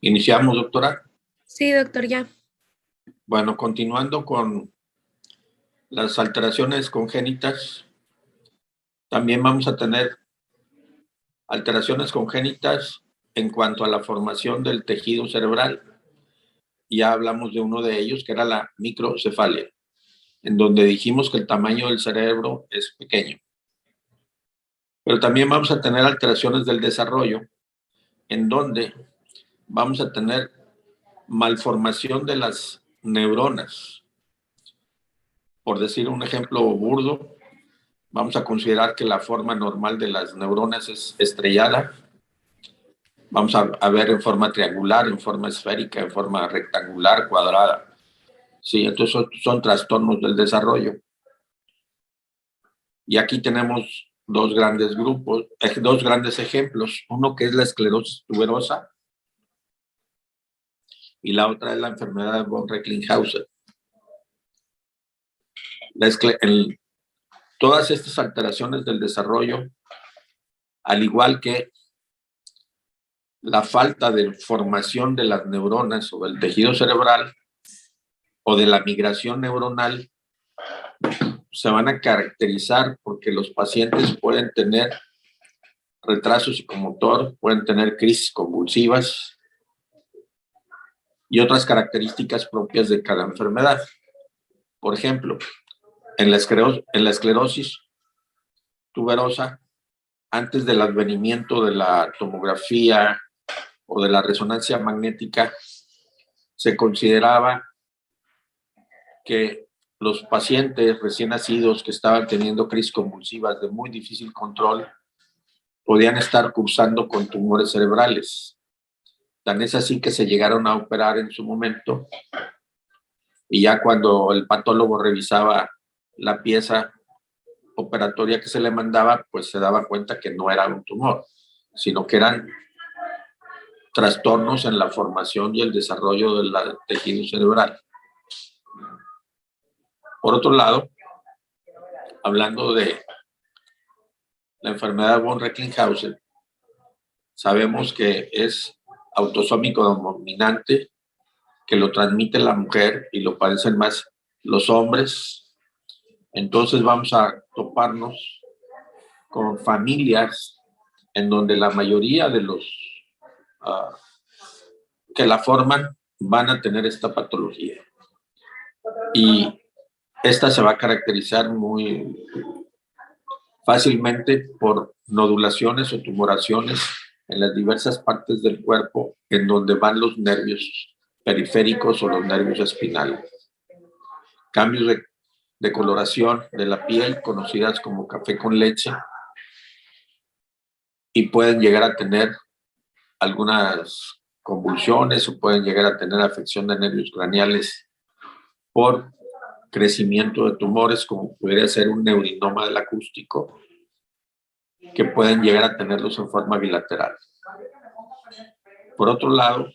Iniciamos, doctora. Sí, doctor, ya. Bueno, continuando con las alteraciones congénitas, también vamos a tener alteraciones congénitas en cuanto a la formación del tejido cerebral. Ya hablamos de uno de ellos, que era la microcefalia, en donde dijimos que el tamaño del cerebro es pequeño. Pero también vamos a tener alteraciones del desarrollo, en donde vamos a tener malformación de las neuronas. Por decir un ejemplo burdo, vamos a considerar que la forma normal de las neuronas es estrellada. Vamos a ver en forma triangular, en forma esférica, en forma rectangular, cuadrada. Sí, entonces son trastornos del desarrollo. Y aquí tenemos dos grandes grupos, dos grandes ejemplos. Uno que es la esclerosis tuberosa y la otra es la enfermedad de von Recklinghausen. Todas estas alteraciones del desarrollo, al igual que la falta de formación de las neuronas o del tejido cerebral o de la migración neuronal, se van a caracterizar porque los pacientes pueden tener retraso psicomotor, pueden tener crisis convulsivas y otras características propias de cada enfermedad. Por ejemplo, en la esclerosis tuberosa, antes del advenimiento de la tomografía o de la resonancia magnética, se consideraba que los pacientes recién nacidos que estaban teniendo crisis convulsivas de muy difícil control podían estar cursando con tumores cerebrales. Tan es así que se llegaron a operar en su momento y ya cuando el patólogo revisaba la pieza operatoria que se le mandaba, pues se daba cuenta que no era un tumor, sino que eran trastornos en la formación y el desarrollo del tejido cerebral. Por otro lado, hablando de la enfermedad de von Recklinghausen, sabemos que es autosómico dominante, que lo transmite la mujer y lo padecen más los hombres. Entonces vamos a toparnos con familias en donde la mayoría de los que la forman van a tener esta patología. Y esta se va a caracterizar muy fácilmente por nodulaciones o tumoraciones en las diversas partes del cuerpo en donde van los nervios periféricos o los nervios espinales. Cambios de coloración de la piel, conocidas como café con leche, y pueden llegar a tener algunas convulsiones o pueden llegar a tener afección de nervios craneales por crecimiento de tumores, como podría ser un neurinoma del acústico, que pueden llegar a tenerlos en forma bilateral. Por otro lado,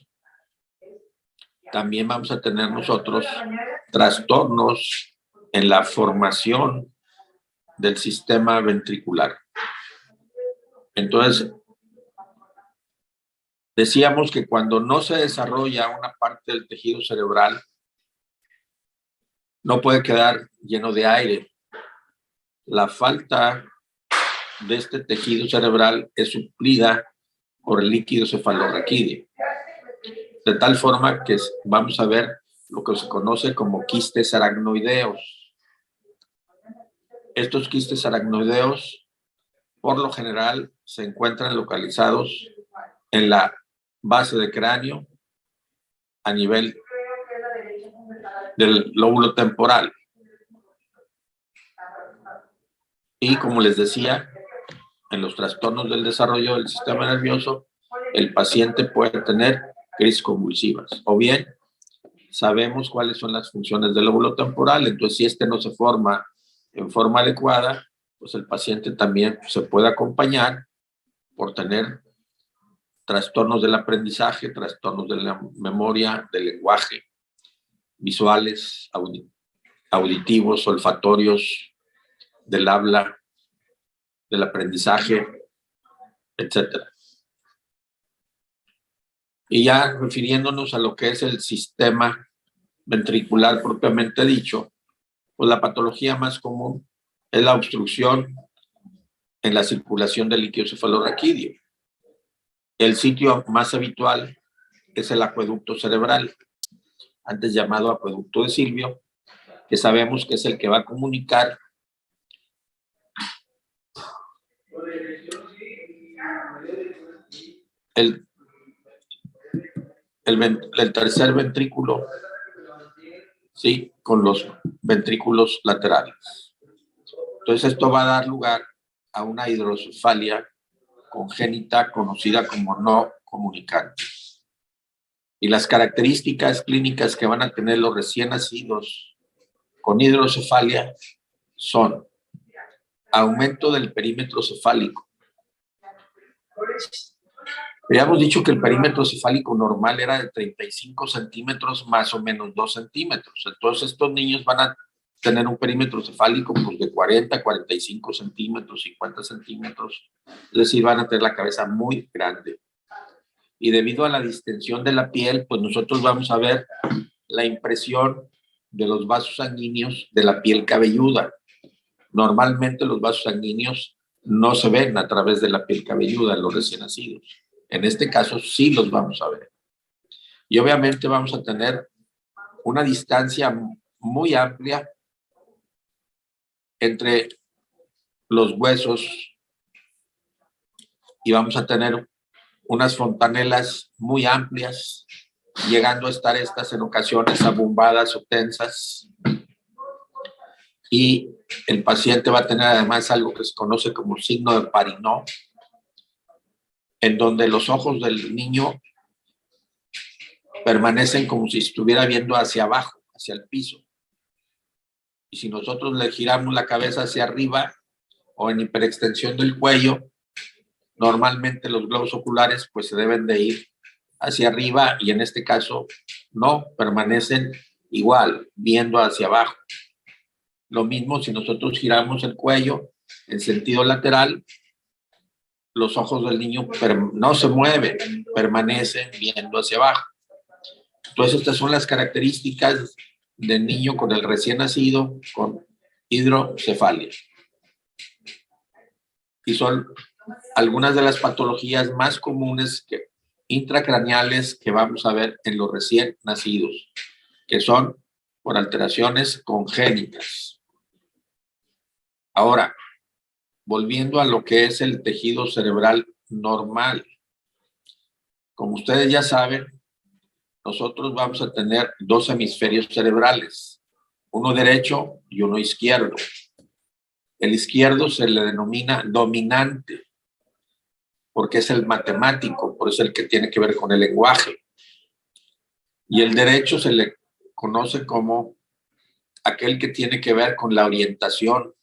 también vamos a tener nosotros trastornos en la formación del sistema ventricular. Entonces, decíamos que cuando no se desarrolla una parte del tejido cerebral, no puede quedar lleno de aire. La falta de este tejido cerebral es suplida por el líquido cefalorraquídeo, de tal forma que vamos a ver lo que se conoce como quistes aracnoideos. Estos quistes aracnoideos, por lo general, se encuentran localizados en la base del cráneo a nivel del lóbulo temporal. Y como les decía, en los trastornos del desarrollo del sistema nervioso, el paciente puede tener crisis convulsivas. O bien, sabemos cuáles son las funciones del lóbulo temporal, entonces si este no se forma en forma adecuada, pues el paciente también se puede acompañar por tener trastornos del aprendizaje, trastornos de la memoria, del lenguaje, visuales, auditivos, olfatorios, del habla, del aprendizaje, etc. Y ya refiriéndonos a lo que es el sistema ventricular propiamente dicho, pues la patología más común es la obstrucción en la circulación del líquido cefalorraquídeo. El sitio más habitual es el acueducto cerebral, antes llamado acueducto de Silvio, que sabemos que es el que va a comunicar el tercer ventrículo, ¿sí?, con los ventrículos laterales. Entonces esto va a dar lugar a una hidrocefalia congénita conocida como no comunicante. Y las características clínicas que van a tener los recién nacidos con hidrocefalia son aumento del perímetro cefálico. Habíamos dicho que el perímetro cefálico normal era de 35 centímetros más o menos 2 centímetros. Entonces estos niños van a tener un perímetro cefálico pues, de 40, 45 centímetros, 50 centímetros. Es decir, van a tener la cabeza muy grande. Y debido a la distensión de la piel, pues nosotros vamos a ver la impresión de los vasos sanguíneos de la piel cabelluda. Normalmente los vasos sanguíneos no se ven a través de la piel cabelluda en los recién nacidos. En este caso sí los vamos a ver. Y obviamente vamos a tener una distancia muy amplia entre los huesos y vamos a tener unas fontanelas muy amplias, llegando a estar estas en ocasiones abombadas o tensas. Y el paciente va a tener además algo que se conoce como signo de Parinot, en donde los ojos del niño permanecen como si estuviera viendo hacia abajo, hacia el piso. Y si nosotros le giramos la cabeza hacia arriba o en hiperextensión del cuello, normalmente los globos oculares pues se deben de ir hacia arriba y en este caso no, permanecen igual, viendo hacia abajo. Lo mismo si nosotros giramos el cuello en sentido lateral, los ojos del niño no se mueven, permanecen viendo hacia abajo. Entonces estas son las características del niño con el recién nacido con hidrocefalia. Y son algunas de las patologías más comunes intracraneales que vamos a ver en los recién nacidos, que son por alteraciones congénitas. Ahora, volviendo a lo que es el tejido cerebral normal. Como ustedes ya saben, nosotros vamos a tener dos hemisferios cerebrales, uno derecho y uno izquierdo. El izquierdo se le denomina dominante, porque es el matemático, por eso es el que tiene que ver con el lenguaje. Y el derecho se le conoce como aquel que tiene que ver con la orientación,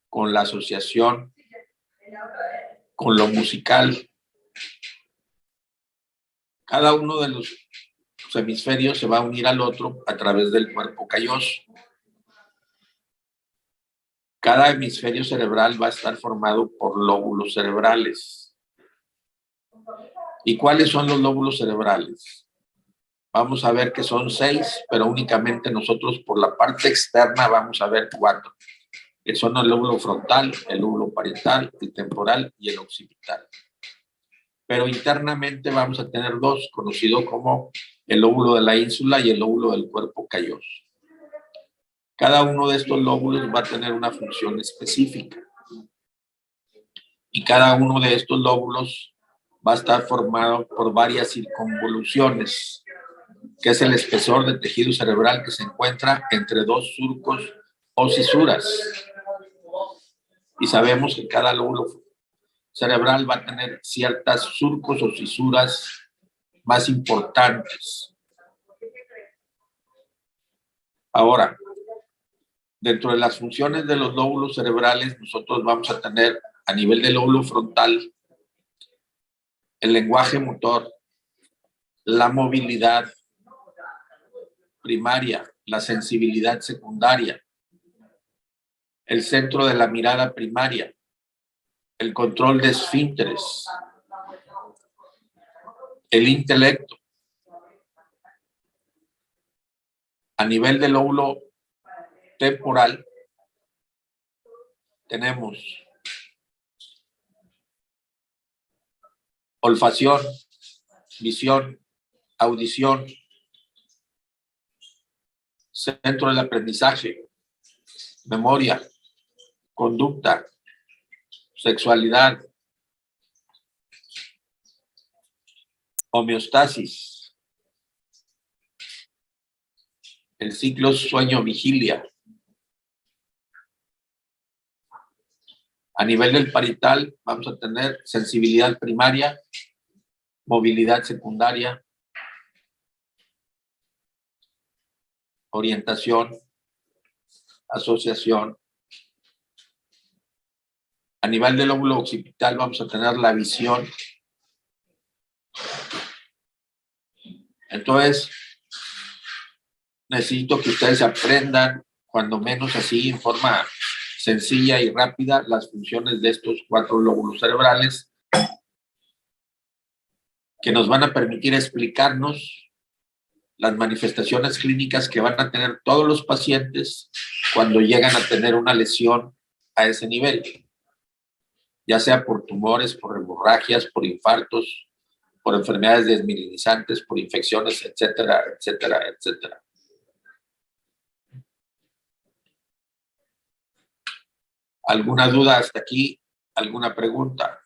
con la asociación, con lo musical. Cada uno de los hemisferios se va a unir al otro a través del cuerpo calloso. Cada hemisferio cerebral va a estar formado por lóbulos cerebrales. ¿Y cuáles son los lóbulos cerebrales? Vamos a ver que son 6, pero únicamente nosotros por la parte externa vamos a ver 4, que son el lóbulo frontal, el lóbulo parietal, el temporal y el occipital. Pero internamente vamos a tener 2, conocido como el lóbulo de la ínsula y el lóbulo del cuerpo calloso. Cada uno de estos lóbulos va a tener una función específica. Y cada uno de estos lóbulos va a estar formado por varias circunvoluciones, que es el espesor del tejido cerebral que se encuentra entre dos surcos o cisuras. Y sabemos que cada lóbulo cerebral va a tener ciertas surcos o cisuras más importantes. Ahora, dentro de las funciones de los lóbulos cerebrales, nosotros vamos a tener a nivel del lóbulo frontal el lenguaje motor, la movilidad primaria, la sensibilidad secundaria, el centro de la mirada primaria, el control de esfínteres, el intelecto. A nivel del lóbulo temporal, tenemos olfacción, visión, audición, centro del aprendizaje, memoria, conducta, sexualidad, homeostasis, el ciclo sueño-vigilia. A nivel del parietal vamos a tener sensibilidad primaria, movilidad secundaria, orientación, asociación. A nivel del lóbulo occipital vamos a tener la visión. Entonces, necesito que ustedes aprendan, cuando menos así, en forma sencilla y rápida, las funciones de estos 4 lóbulos cerebrales que nos van a permitir explicarnos las manifestaciones clínicas que van a tener todos los pacientes cuando llegan a tener una lesión a ese nivel, ya sea por tumores, por hemorragias, por infartos, por enfermedades desmineralizantes, por infecciones, etcétera, etcétera, etcétera. ¿Alguna duda hasta aquí? ¿Alguna pregunta?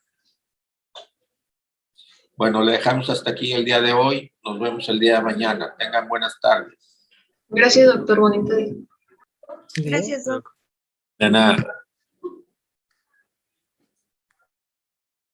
Bueno, le dejamos hasta aquí el día de hoy. Nos vemos el día de mañana. Tengan buenas tardes. Gracias, doctor. Bonito día. Gracias, doc. De nada.